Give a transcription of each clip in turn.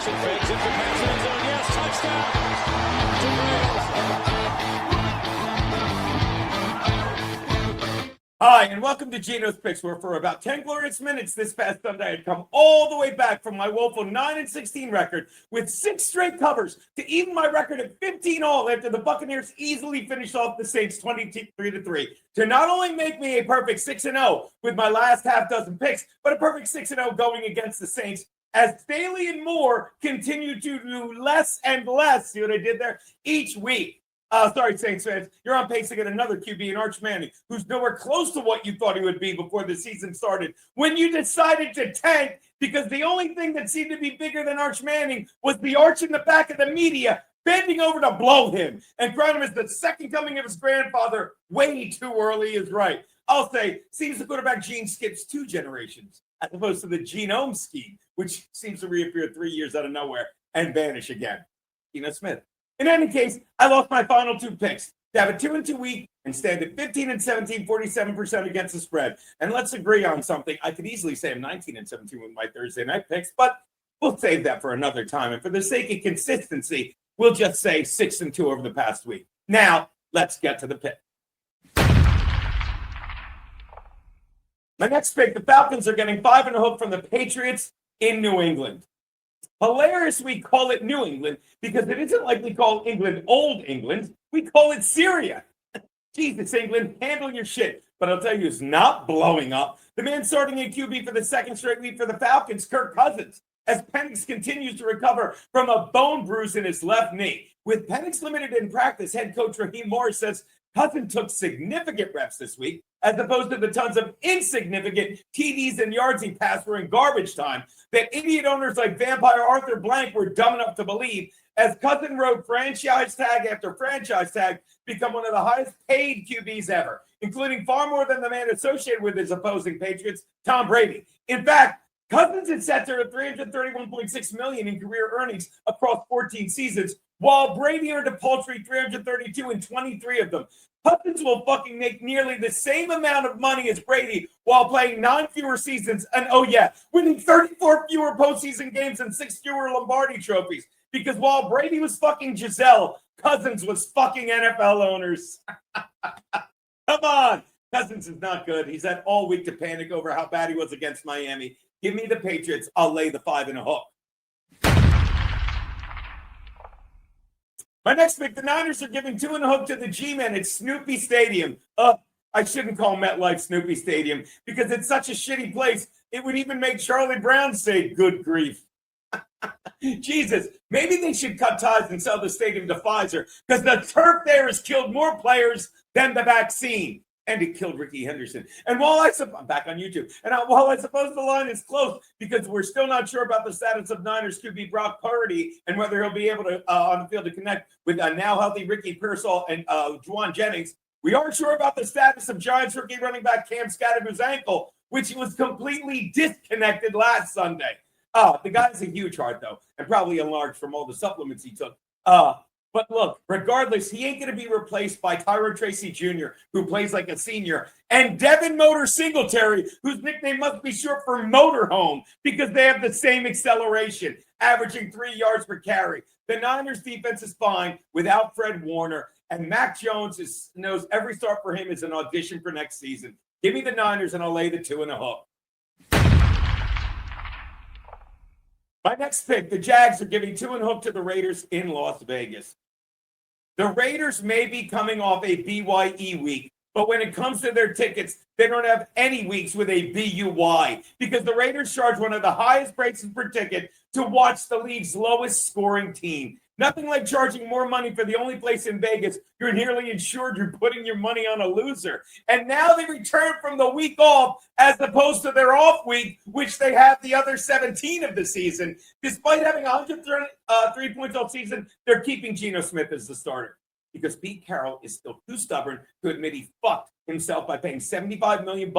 Wilson fakes it for pass end zone. Yes, touchdown. Hi, and welcome to Geno's Picks, where for about 10 glorious minutes this past Sunday, I had come all the way back from my woeful 9-16 record with 6 straight covers to even my record at 15 all after the Buccaneers easily finished off the Saints 23-3 to not only make me a perfect 6-0 with my last half dozen picks, but a perfect 6-0 going against the Saints as Staley and Moore continue to do less and less, see what I did there, each week. Sorry, Saints fans. You're on pace to get another QB in Arch Manning, who's nowhere close to what you thought he would be before the season started. When you decided to tank, because the only thing that seemed to be bigger than Arch Manning was the arch in the back of the media bending over to blow him and crown him as the second coming of his grandfather way too early is right. I'll say, seems the quarterback gene skips 2 generations, as opposed to the genome scheme, which seems to reappear 3 years out of nowhere and vanish again. Geno Smith. In any case, I lost my final 2 picks to have a 2-2 week and stand at 15-17, 47% against the spread. And let's agree on something. I could easily say I'm 19-17 with my Thursday night picks, but we'll save that for another time. And for the sake of consistency, we'll just say 6-2 over the past week. Now, let's get to the pick. My next pick, the Falcons are getting 5.5 from the Patriots in New England. Hilarious we call it New England because it isn't like we call England Old England. We call it Syria. Jesus, England, handle your shit. But I'll tell you, it's not blowing up. The man starting in QB for the second straight week for the Falcons, Kirk Cousins, as Penix continues to recover from a bone bruise in his left knee. With Penix limited in practice, head coach Raheem Morris says Cousins took significant reps this week, as opposed to the tons of insignificant TDs and yards he passed were in garbage time that idiot owners like Vampire Arthur Blank were dumb enough to believe, as Cousins wrote franchise tag after franchise tag, become one of the highest paid QBs ever, including far more than the man associated with his opposing Patriots, Tom Brady. In fact, Cousins had set to $331.6 million in career earnings across 14 seasons, while Brady earned a paltry $332 in 23 of them. Cousins will fucking make nearly the same amount of money as Brady while playing 9 fewer seasons and, oh yeah, winning 34 fewer postseason games and 6 fewer Lombardi trophies. Because while Brady was fucking Giselle, Cousins was fucking NFL owners. Come on. Cousins is not good. He's had all week to panic over how bad he was against Miami. Give me the Patriots. I'll lay the 5.5. My next pick, the Niners are giving 2.5 to the G-Men at Snoopy Stadium. I shouldn't call MetLife Snoopy Stadium because it's such a shitty place. It would even make Charlie Brown say, good grief. Jesus, maybe they should cut ties and sell the stadium to Pfizer because the turf there has killed more players than the vaccine. And it killed Ricky Henderson. And while I'm back on YouTube, and while I suppose the line is close because we're still not sure about the status of Niners QB Brock Purdy and whether he'll be able to on the field to connect with now healthy Ricky Pearsall and Juwan Jennings, we aren't sure about the status of Giants rookie running back Cam Scattergood's ankle, which was completely disconnected last Sunday. The guy's a huge heart though, and probably enlarged from all the supplements he took. But look, regardless, he ain't going to be replaced by Tyrone Tracy Jr., who plays like a senior, and Devin Motor Singletary, whose nickname must be short for Motorhome because they have the same acceleration, averaging 3 yards per carry. The Niners defense is fine without Fred Warner, and Mac Jones knows every start for him is an audition for next season. Give me the Niners, and I'll lay the 2.5. My next pick, the Jags are giving 2.5 to the Raiders in Las Vegas. The Raiders may be coming off a BYE week, but when it comes to their tickets, they don't have any weeks with a BUY because the Raiders charge one of the highest prices per ticket to watch the league's lowest scoring team. Nothing like charging more money for the only place in Vegas you're nearly insured you're putting your money on a loser. And now they return from the week off as opposed to their off week, which they have the other 17 of the season. Despite having 103 points all season, they're keeping Geno Smith as the starter because Pete Carroll is still too stubborn to admit he fucked himself by paying $75 million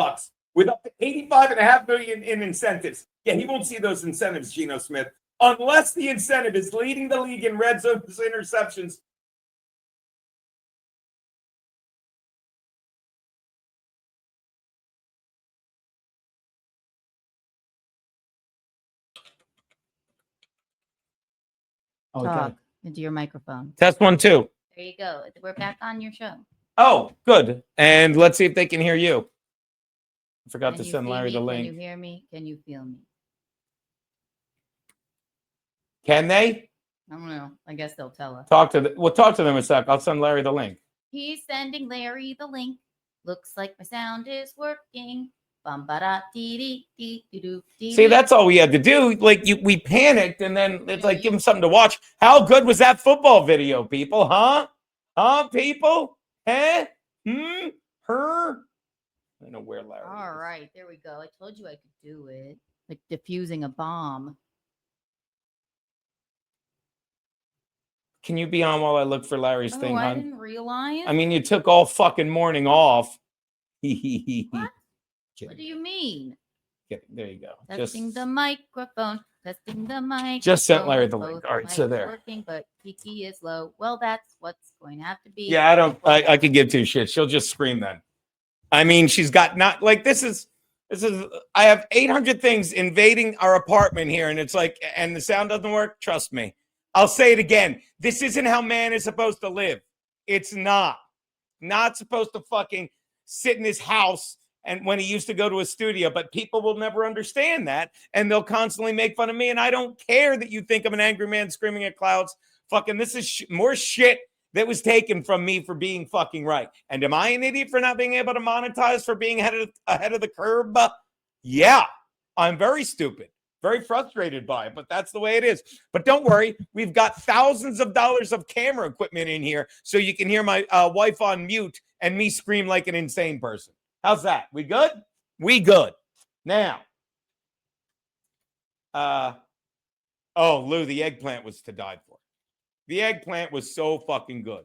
with up to $85.5 million in incentives. Yeah, he won't see those incentives, Geno Smith, unless the incentive is leading the league in red zone interceptions Oh, Talk into your microphone. Test 1, 2. There you go. We're back on your show. Oh, good. And let's see if they can hear you. I forgot to Can you send see Larry me? the Can link. you hear me? Can you feel me? Can they? I don't know. I guess they'll tell us. We'll talk to them a sec. I'll send Larry the link. He's sending Larry the link. Looks like my sound is working. See, that's all we had to do. Like we panicked, and then it's like give them something to watch. How good was that football video, people? Huh? People? Huh? Her? I don't know where Larry. All right, there we go. I told you I could do it. Like diffusing a bomb. Can you be on while I look for Larry's thing, I hon? didn't realize. I mean, you took all fucking morning off. What? What do you mean? There you go. Testing the microphone. Testing the mic. Just sent Larry the link. All right, so there. Working, but Kiki is low. Well, that's what's going to have to be. Yeah, I could give two shits. She'll just scream then. I mean, she's got not like this is. I have 800 things invading our apartment here, and it's like, and the sound doesn't work. Trust me. I'll say it again. This isn't how man is supposed to live. It's not. Not supposed to fucking sit in his house and when he used to go to a studio, but people will never understand that, and they'll constantly make fun of me, and I don't care that you think I'm an angry man screaming at clouds. Fucking this is more shit that was taken from me for being fucking right. And am I an idiot for not being able to monetize, for being ahead of the curve? Yeah, I'm very stupid. Very frustrated by it, but that's the way it is. But don't worry, we've got thousands of dollars of camera equipment in here so you can hear my wife on mute and me scream like an insane person. How's that? We good? We good. Now, Lou, the eggplant was to die for. The eggplant was so fucking good.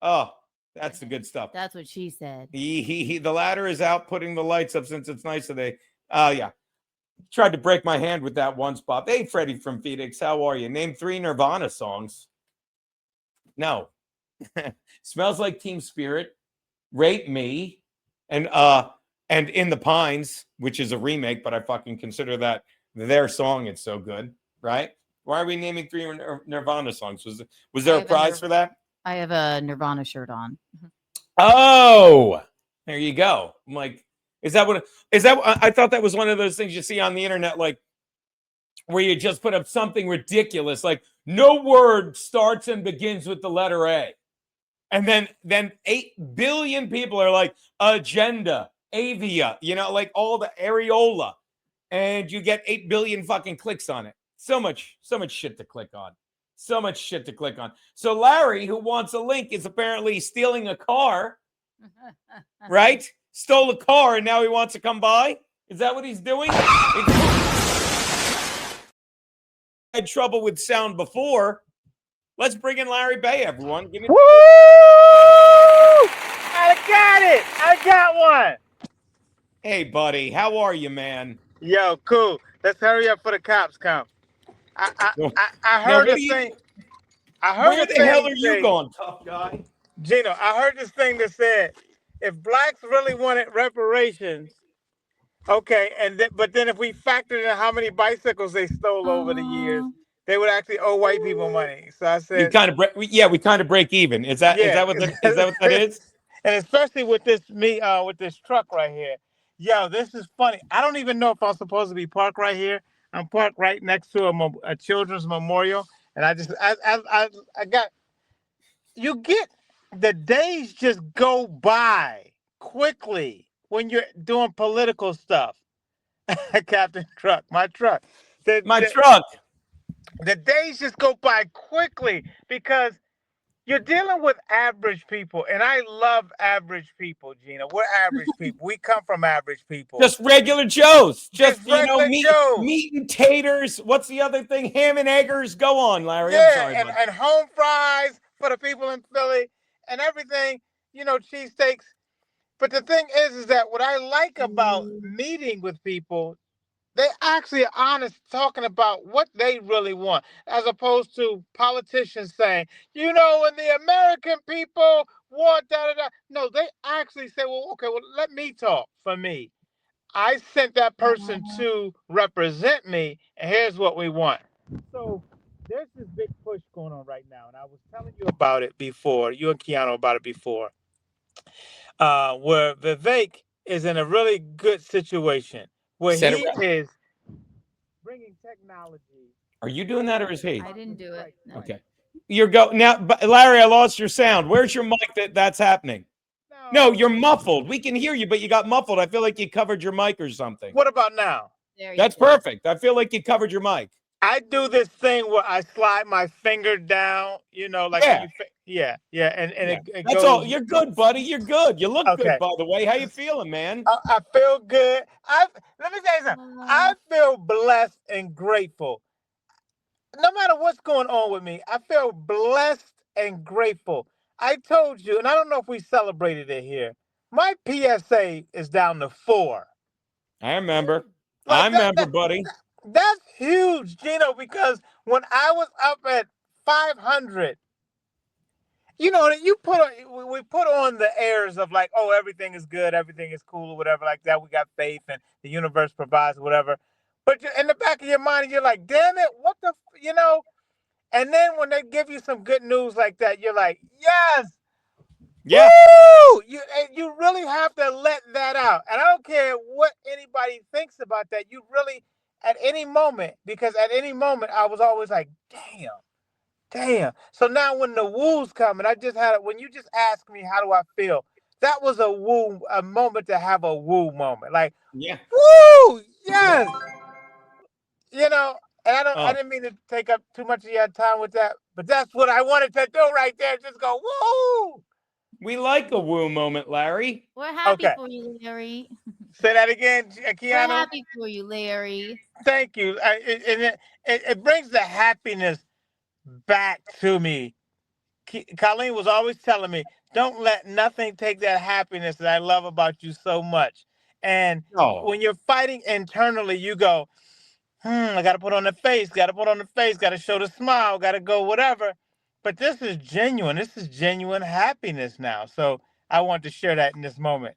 Oh, that's the good stuff. That's what she said. The ladder is out putting the lights up since it's nice today. Yeah. Tried to break my hand with that once, Bob. Hey, Freddie from Phoenix, how are you? Name 3 Nirvana songs. No. Smells Like Teen Spirit, Rape Me, and In the Pines, which is a remake, but I fucking consider that their song. It's so good, right? Why are we naming 3 Nirvana songs? Was there a prize for that? I have a Nirvana shirt on. Oh, there you go. I'm like, I thought that was one of those things you see on the internet, like where you just put up something ridiculous, like no word starts and begins with the letter A. And then 8 billion people are like agenda, avia, like all the areola. And you get 8 billion fucking clicks on it. So much shit to click on. So much shit to click on. So Larry, who wants a link, is apparently stealing a car, right? Stole a car and now he wants to come by. Is that what he's doing? Had trouble with sound before. Let's bring in Larry Bay, everyone. Give me. Woo! I got it. I got one. Hey, buddy, how are you, man? Yo, cool. Let's hurry up for the cops come. I heard this thing. Where the hell are you going, tough guy? Geno, I heard this thing that said if blacks really wanted reparations, okay, but then if we factored in how many bicycles they stole over the years, they would actually owe white people money. So I said, we kind of break even. Is that what that is? And especially with this truck right here. Yo, this is funny. I don't even know if I'm supposed to be parked right here. I'm parked right next to a children's memorial, and I got. You get the days just go by quickly when you're doing political stuff. Captain Truck, my truck. Truck. The days just go by quickly because you're dealing with average people, and I love average people, Geno. We're average people. We come from average people. Just regular Joes. Just regular Joes. Meat and taters. What's the other thing? Ham and eggers. Go on, Larry. Yeah, I'm sorry, and home fries for the people in Philly and everything, cheesesteaks. But the thing is that what I like about meeting with people, they actually are honest talking about what they really want, as opposed to politicians saying, and the American people want da-da-da. No, they actually say, well, okay, well, let me talk for me. I sent that person to represent me, and here's what we want. So there's this big push going on right now, and I was telling you about it before, you and Keanu about it before, where Vivek is in a really good situation where Set it he right. is bringing technology Are you doing that or is he? I didn't do it. No. Okay. You're go now, Larry. I lost your sound. Where's your mic? That's happening. No, No. you're muffled. We can hear you, but you got muffled. I feel like you covered your mic or something. What about now? There you That's go. perfect. I feel like you covered your mic. I do this thing where I slide my finger down, like when Yeah. you, yeah, and Yeah. it That's goes. all. You're good, buddy. You're good. You look good, Okay. by the way. How you feeling, man? I feel good. Let me tell you something. I feel blessed and grateful. No matter what's going on with me, I feel blessed and grateful. I told you, and I don't know if we celebrated it here. My PSA is down to 4. I remember. I Like remember, buddy. that's huge, Gino, because when I was up at 500, you we put on the airs of like, oh, everything is good, everything is cool, or whatever like that. We got faith, and the universe provides whatever. But in the back of your mind, you're like, damn it, what the, And then when they give you some good news like that, you're like, yes, Yeah. woo! You really have to let that out. And I don't care what anybody thinks about that. You really, at any moment, because at any moment I was always like, damn. Damn. So now when the woos come, and I just had it, when you just asked me how do I feel, that was a moment to have a woo moment. Like, Yeah. woo, yes. And I Oh, didn't mean to take up too much of your time with that, but that's what I wanted to do right there. Just go, woo. we like a woo moment, Larry. We're happy Okay. for you, Larry. Say that again, We're Keanu. happy for you, Larry. Thank you. It brings the happiness back to me. Colleen was always telling me, don't let nothing take that happiness that I love about you so much. And Oh, when you're fighting internally, you go, I got to put on the face, got to put on the face, got to show the smile, got to go whatever. But this is genuine. This is genuine happiness now. So I want to share that in this moment.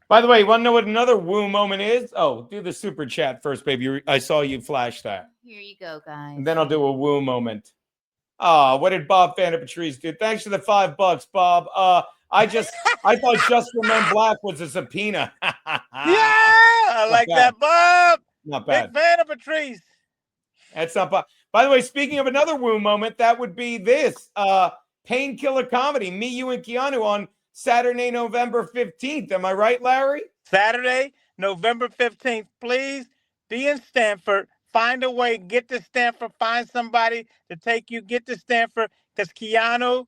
by the way, you want to know what another woo moment is? Oh, do the super chat first, baby. I saw you flash that. Here you go, guys. And then I'll do a woo moment. Oh, what did Bob Fan of Patrice do? Thanks for the $5, Bob. I thought Just for Men Black was a subpoena. Yeah, I Not like bad. that, Bob. Not Big bad. fan of Patrice. That's not bad. By the way, speaking of another woo moment, that would be this Painkiller Comedy, Me, You, and Keanu on Saturday, November 15th. Am I right, Larry? Saturday, November 15th. Please be in Stanford. Find a way, get to Stanford, find somebody to take you, get to Stanford, because Keanu,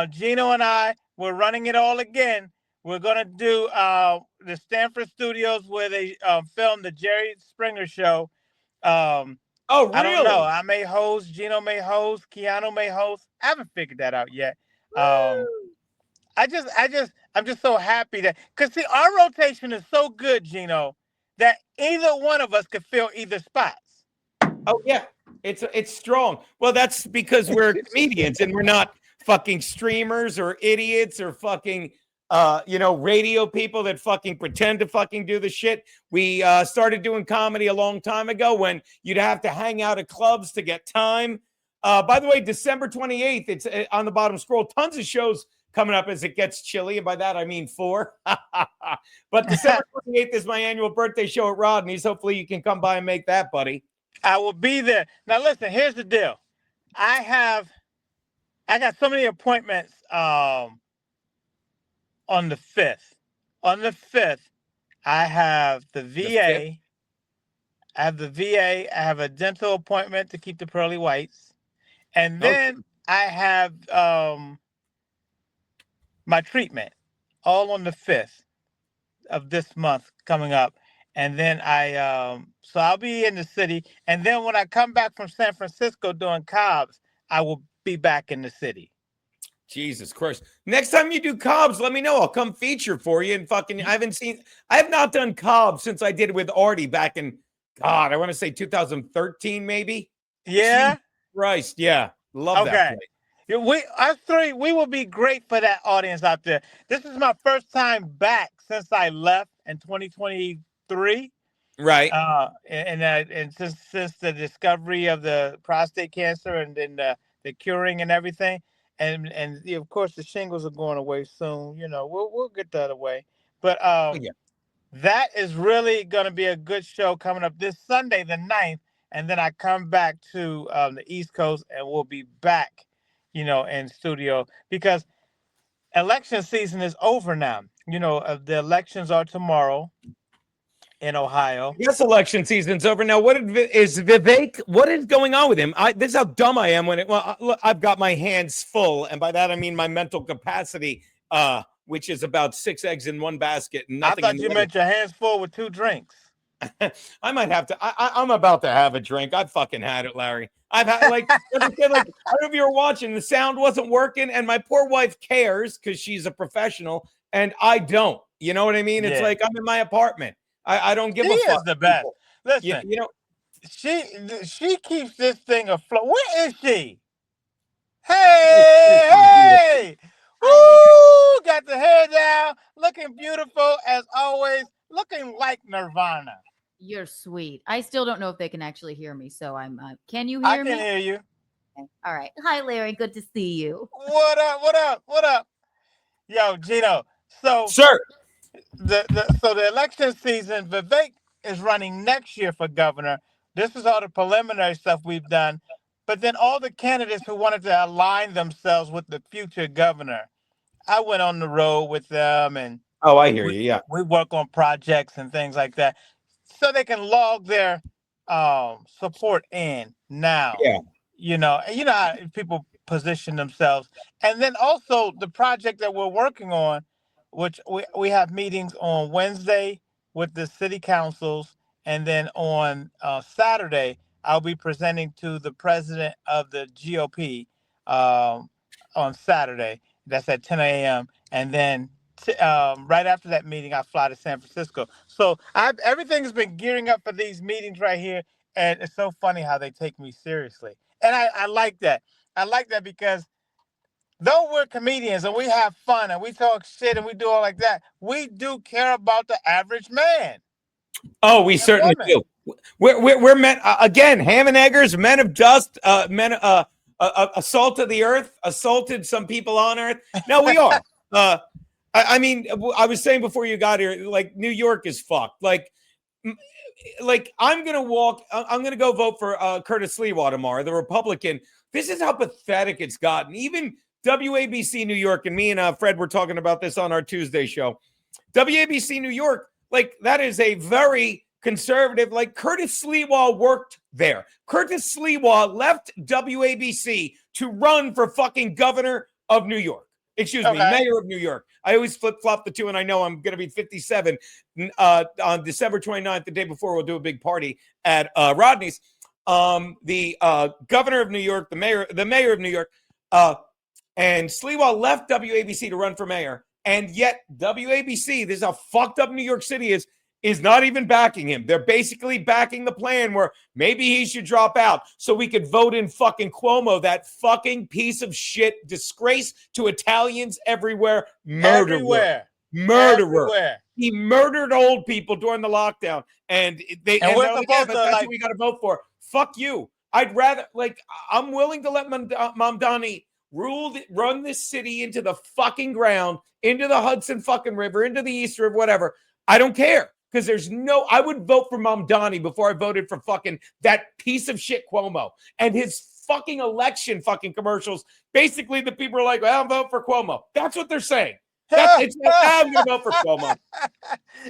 Geno, and I, we're running it all again. We're going to do the Stanford studios where they filmed the Jerry Springer show. Oh, I don't know. really? I may host, Geno may host, Keanu may host. I haven't figured that out yet. I'm just so happy that, because see, our rotation is so good, Geno, that either one of us could fill either spots. Oh, yeah. It's strong. Well, that's because we're comedians and we're not fucking streamers or idiots or fucking radio people that fucking pretend to fucking do the shit. We started doing comedy a long time ago when you'd have to hang out at clubs to get time. By the way, December 28th, it's on the bottom scroll. Tons of shows coming up as it gets chilly. And by that, I mean 4. But December 28th is my annual birthday show at Rodney's. Hopefully you can come by and make that, buddy. I will be there. Now, listen, here's the deal. I got so many appointments on the 5th. On the 5th, I have the VA. I have the VA. I have a dental appointment to keep the pearly whites. And then I have my treatment all on the 5th of this month coming up. And then so I'll be in the city. And then when I come back from San Francisco doing Cobb's, I will be back in the city. Jesus Christ. Next time you do Cobb's, let me know. I'll come feature for you. And fucking, I have not done Cobb's since I did it with Artie back in, God, I want to say 2013, maybe. Yeah. Jesus Christ. Yeah. Love that place. Us three, we will be great for that audience out there. This is my first time back since I left in 2023. Right. And since the discovery of the prostate cancer and then the curing and everything, and of course the shingles are going away soon. We'll get that away. But Yeah. that is really going to be a good show coming up this Sunday, the 9th. And then I come back to the East Coast and we'll be back, in studio because election season is over now. The elections are tomorrow in Ohio. Yes, election season's over now. Is Vivek? What is going on with him? This is how dumb I am when it. Well, look, I've got my hands full, and by that I mean my mental capacity, which is about 6 eggs in one basket and nothing. I thought you meant your hands full with 2 drinks. I might have to. I'm about to have a drink. I've fucking had it, Larry. I've had like as a kid, like I don't know if you were watching. The sound wasn't working, and my poor wife cares because she's a professional, and I don't. You know what I mean? It's like I'm in my apartment. I don't give She a fuck. is the best. People. Listen, she keeps this thing afloat. Where is she? Hey! Woo! Got the hair down, looking beautiful as always, looking like Nirvana. You're sweet. I still don't know if they can actually hear me, so I'm. Can you I hear can me? hear you. Okay. All right. Hi, Larry. Good to see you. What up? What up? What up? Yo, Geno. So Sir. the election season, Vivek is running next year for governor. This is all the preliminary stuff we've done. But then all the candidates who wanted to align themselves with the future governor, I went on the road with them and Oh, I hear you. Yeah. we work on projects and things like that. So they can log their support in now. Yeah. And you know how people position themselves. And then also the project that we're working on, which we have meetings on Wednesday with the city councils, and then on Saturday I'll be presenting to the president of the GOP on Saturday. That's at 10 a.m. And then right after that meeting, I fly to San Francisco. So everything has been gearing up for these meetings right here. And it's so funny how they take me seriously. And I like that. I like that because though we're comedians and we have fun and we talk shit and we do all like that, we do care about the average man. Oh, we certainly woman. do. We're men again. Ham and eggers, men of dust, men. Assault of the earth, assaulted some people on earth. No, we are. I mean, I was saying before you got here, like New York is fucked. Like I'm gonna walk. I'm gonna go vote for Curtis Sliwa tomorrow, the Republican. This is how pathetic it's gotten. Even WABC New York and me and Fred were talking about this on our Tuesday show. WABC New York, like that is a very conservative. Like Curtis Sliwa worked there. Curtis Sliwa left WABC to run for fucking governor of New York. Excuse me, mayor of New York. I always flip-flop the two, and I know I'm going to be 57 on December 29th, the day before. We'll do a big party at Rodney's. The governor of New York, the mayor of New York, and Sliwa left WABC to run for mayor, and yet WABC, this is how fucked up New York City is not even backing him. They're basically backing the plan where maybe he should drop out so we could vote in fucking Cuomo, that fucking piece of shit, disgrace to Italians everywhere, murderer. Everywhere. He murdered old people during the lockdown, and we're supposed to, that's what we got to vote for. Fuck you. I'd rather, I'm willing to let Mamdani run this city into the fucking ground, into the Hudson fucking River, into the East River, whatever. I don't care. Because I would vote for Mamdani before I voted for fucking that piece of shit Cuomo and his fucking election fucking commercials. Basically, the people are like, well, I'll vote for Cuomo. That's what they're saying. It's like, I'm going to vote for Cuomo.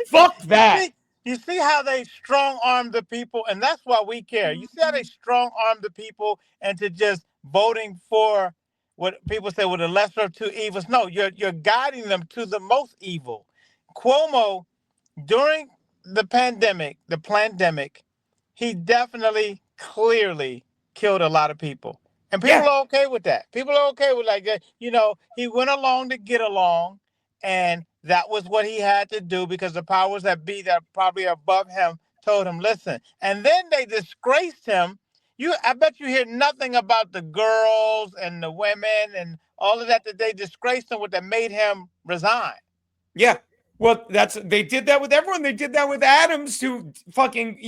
Fuck that. You see how they strong arm the people, and that's why we care. You see how they strong arm the people into just voting for what people say were the lesser of two evils. No, you're guiding them to the most evil. Cuomo, during the pandemic, he definitely, clearly killed a lot of people. And people are okay with that. People are okay with he went along to get along, and that was what he had to do because the powers that be that probably above him told him, listen. And then they disgraced him. I bet you hear nothing about the girls and the women and all of that they disgraced him with that made him resign. Yeah. Well, they did that with everyone. They did that with Adams, who fucking,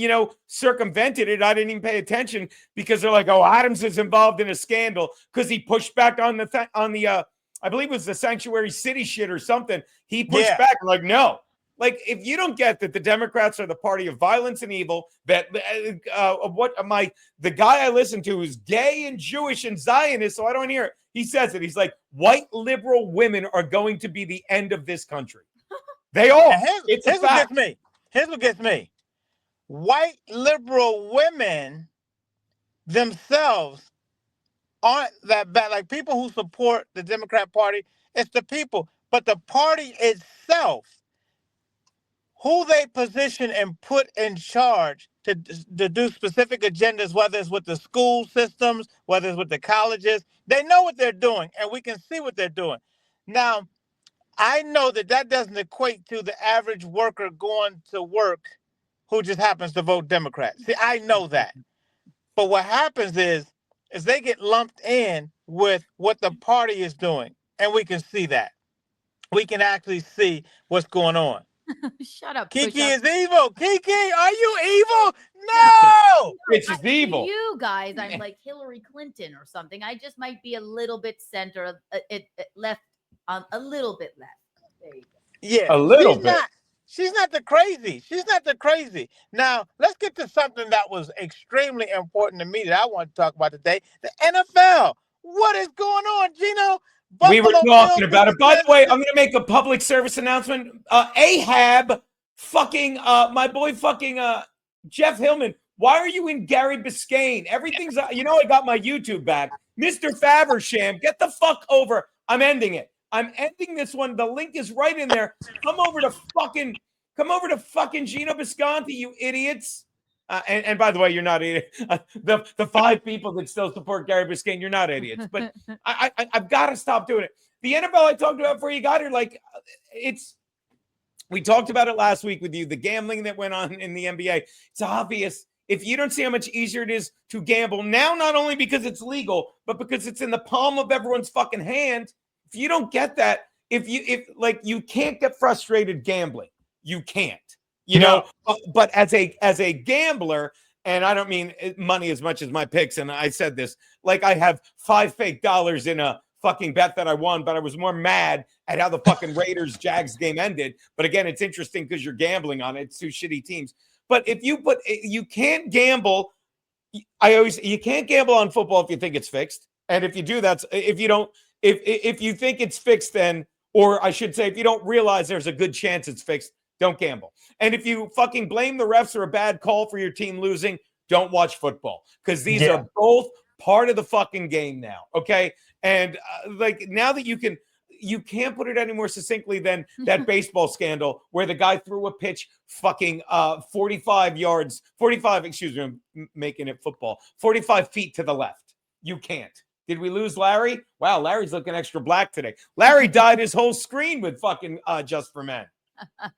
circumvented it. I didn't even pay attention because they're like, oh, Adams is involved in a scandal because he pushed back on the I believe it was the Sanctuary City shit or something. He pushed back, like, no. Like, if you don't get that the Democrats are the party of violence and evil, that the guy I listen to is gay and Jewish and Zionist, so I don't hear it. He says it. He's like, white liberal women are going to be the end of this country. They all. Here's what gets me. Here's what gets me. White liberal women themselves aren't that bad. Like, people who support the Democrat Party, it's the people. But the party itself, who they position and put in charge to do specific agendas, whether it's with the school systems, whether it's with the colleges, they know what they're doing, and we can see what they're doing. Now, I know that doesn't equate to the average worker going to work who just happens to vote Democrat. See, I know that. But what happens is they get lumped in with what the party is doing, and we can see that. We can actually see what's going on. Shut up, Kiki Push-Up. is evil. Kiki, are you evil? No! It's just evil. You guys, I'm like Hillary Clinton or something. I just might be a little bit center, left, a little bit left. There you go. Yeah, a little bit. She's not the crazy. She's not the crazy. Now, let's get to something that was extremely important to me that I want to talk about today. The NFL. What is going on, Geno? We were talking about it. By the way, I'm going to make a public service announcement. Ahab, fucking, my boy, fucking, Jeff Hillman. Why are you in Gary Biscayne? Everything's, I got my YouTube back. Mr. Faversham, get the fuck over. I'm ending it. I'm ending this one. The link is right in there. Come over to fucking Gino Bisconti, you idiots. And by the way, you're not idiot. The 5 people that still support Gary Biscayne, you're not idiots. But I've got to stop doing it. The NFL I talked about before you got here, like, we talked about it last week with you, the gambling that went on in the NBA. It's obvious. If you don't see how much easier it is to gamble now, not only because it's legal, but because it's in the palm of everyone's fucking hand. If you don't get that, if you can't get frustrated gambling, you can't. But as a gambler, and I don't mean money as much as my picks, and I said this, like, I have 5 fake dollars in a fucking bet that I won, but I was more mad at how the fucking Raiders-Jags game ended. But again, it's interesting because you're gambling on it. It's 2 shitty teams. But you can't gamble. You can't gamble on football if you think it's fixed. And if you do, if you think it's fixed, then, or I should say, if you don't realize there's a good chance it's fixed, don't gamble. And if you fucking blame the refs or a bad call for your team losing, don't watch football, because these are both part of the fucking game now. Okay. And like, now that you can't put it any more succinctly than that baseball scandal where the guy threw a pitch fucking 45 feet to the left. You can't. Did we lose Larry? Wow, Larry's looking extra black today. Larry dyed his whole screen with fucking Just for Men.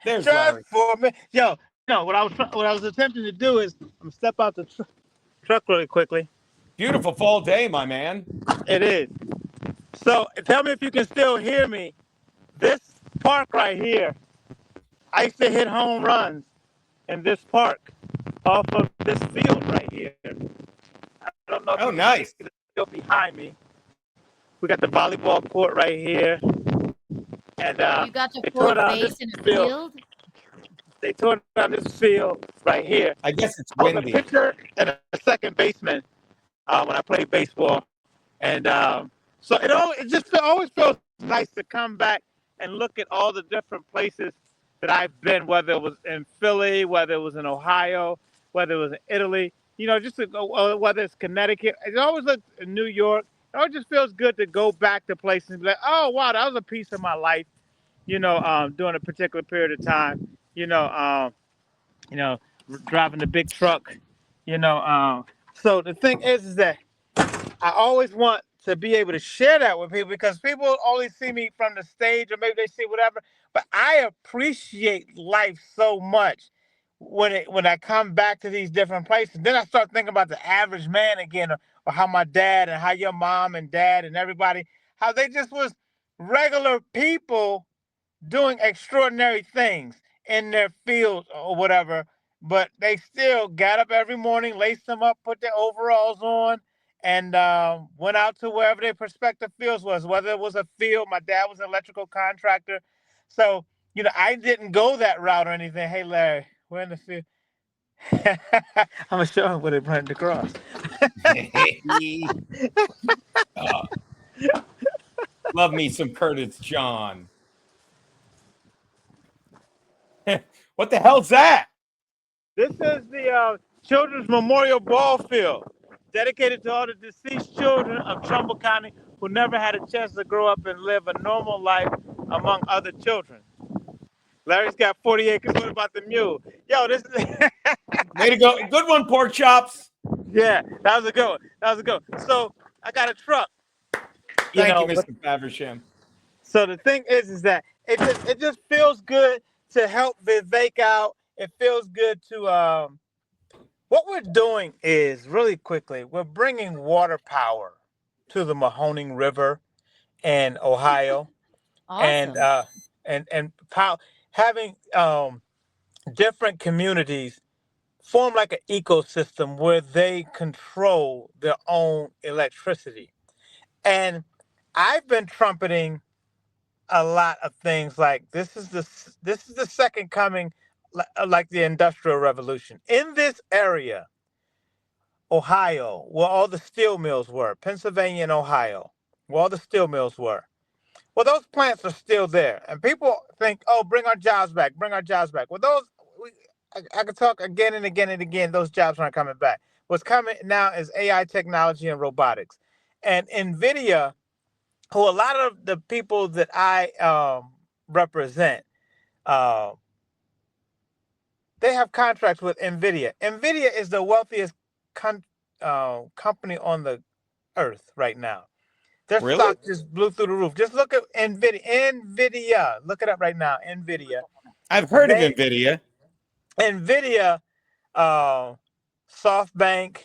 There's Larry. Just for Men. Yo, what I was attempting to do is, I'm gonna step out the truck really quickly. Beautiful fall day, my man. It is. So tell me if you can still hear me. This park right here, I used to hit home runs in this park off of this field right here. I don't know. Oh, nice. Still behind me. We got the volleyball court right here. And you got to fourth base in a field? They tore down this field right here. I guess it's windy. I was a pitcher and a second baseman when I played baseball. And so it always feels nice to come back and look at all the different places that I've been, whether it was in Philly, whether it was in Ohio, whether it was in Italy, just to go, whether it's Connecticut. It always looks in New York. It always just feels good to go back to places and be like, oh, wow, that was a piece of my life, during a particular period of time, driving the big truck, So the thing is that I always want to be able to share that with people, because people only see me from the stage, or maybe they see whatever, but I appreciate life so much when I come back to these different places. Then I start thinking about the average man again, or how my dad and how your mom and dad and everybody, how they just was regular people doing extraordinary things in their fields or whatever, but they still got up every morning, laced them up, put their overalls on, and went out to wherever their prospective fields was. Whether it was a field, my dad was an electrical contractor, so I didn't go that route or anything. Hey, Larry, we're in the field. I'm gonna show him where they planted the cross. Love me some Curtis John. What the hell's that? This is the Children's Memorial Ball Field, dedicated to all the deceased children of Trumbull County who never had a chance to grow up and live a normal life among other children. Larry's got 40 acres. What about the mule? Yo, this is Way to go. Good one, pork chops. yeah, that was a good one. That was a good one. So I got a truck. Thank you, Mr. Faversham. So the thing is that it just feels good to help Vivek out. It feels good to what we're doing is really quickly we're bringing water power to the Mahoning River in Ohio, Awesome. and having different communities form like an ecosystem where they control their own electricity. And I've been trumpeting a lot of things like this is the second coming, like the Industrial Revolution in this area, Ohio, where all the steel mills were, Pennsylvania and Ohio, where all the steel mills were. Well, those plants are still there, and people think, "Oh, bring our jobs back, bring our jobs back." Well, I could talk again and again and again. Those jobs aren't coming back. What's coming now is AI technology and robotics, and NVIDIA, who a lot of the people that I represent, uh, they have contracts with NVIDIA. NVIDIA is the wealthiest company on the earth right now. Their Really? stock just blew through the roof. Just look at NVIDIA. NVIDIA. Look it up right now. NVIDIA. I've heard of NVIDIA. NVIDIA, SoftBank,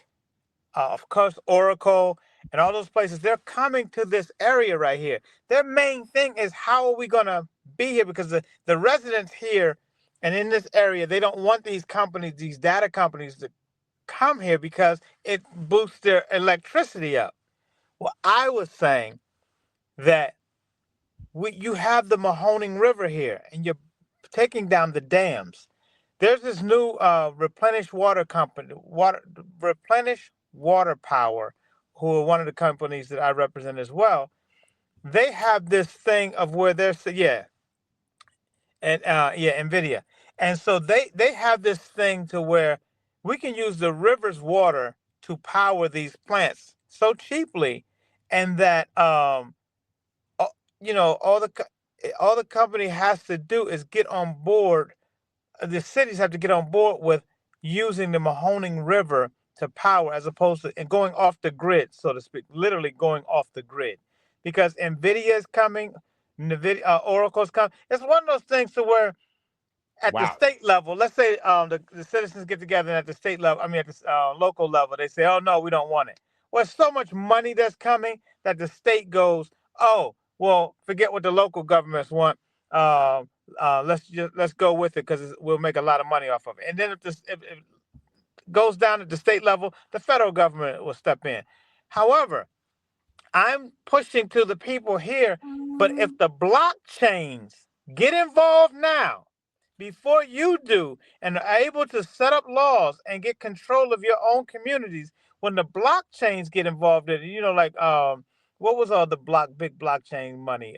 of course, Oracle, and all those places, they're coming to this area right here. Their main thing is how are we going to be here? Because the residents here and in this area, they don't want these companies, these data companies to come here because it boosts their electricity up. Well, I was saying that you have the Mahoning River here, and you're taking down the dams. There's this new Replenish Water company, Replenish Water Power, who are one of the companies that I represent as well. They have this thing of where they're NVIDIA, and so they have this thing to where we can use the river's water to power these plants so cheaply, and that all the company has to do is get on board. The cities have to get on board with using the Mahoning River to power, as opposed to and going off the grid, so to speak, literally going off the grid, because Nvidia is coming, Nvidia, Oracle's coming. It's one of those things to where at the Wow. state level, let's say the citizens get together, and at the state level, at the local level, they say, "Oh no, we don't want it." Well, there's so much money that's coming that the state goes, "Oh, well, forget what the local governments want. Let's go with it because we'll make a lot of money off of it." And then if it goes down at the state level, the federal government will step in. However, I'm pushing to the people here, but if the blockchains get involved now, before you do, and are able to set up laws and get control of your own communities, when the blockchains get involved in it, like what was all the big blockchain money?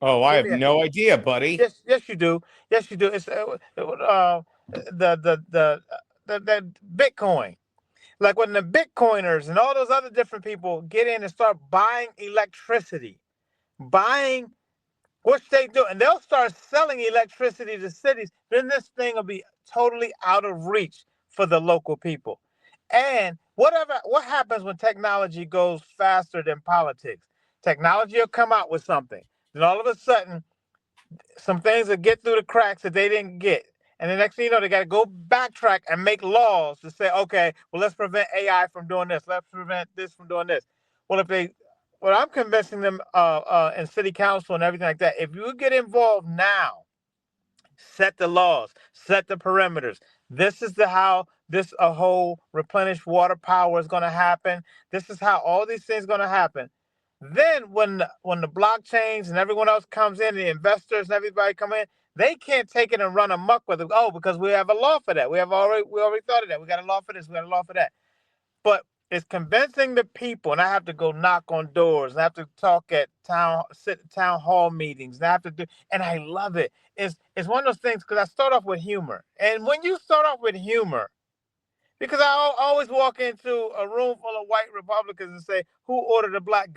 Oh, I What have we had? no idea, buddy. Yes, you do. Yes, you do. It's the Bitcoin. Like when the Bitcoiners and all those other different people get in and start buying electricity, buying, which they do, and they'll start selling electricity to cities, then this thing will be totally out of reach for the local people. And what happens when technology goes faster than politics? Technology will come out with something. Then all of a sudden, some things that get through the cracks that they didn't get. And the next thing you know, they got to go backtrack and make laws to say, okay, well, let's prevent AI from doing this. Let's prevent this from doing this. Well, if they what I'm convincing them in city council and everything like that, if you get involved now, set the laws, set the perimeters. This is how this a whole replenished water power is going to happen. This is how all these things are going to happen. Then when the blockchains and everyone else comes in, the investors and everybody come in, they can't take it and run amok with it. Oh, because we have a law for that. We already thought of that. We got a law for this. We got a law for that. But it's convincing the people, and I have to go knock on doors, and I have to talk at town hall meetings, and I have to do, and I love it. It's one of those things because I start off with humor, and when you start off with humor, because I always walk into a room full of white Republicans and say, "Who ordered a black guy?"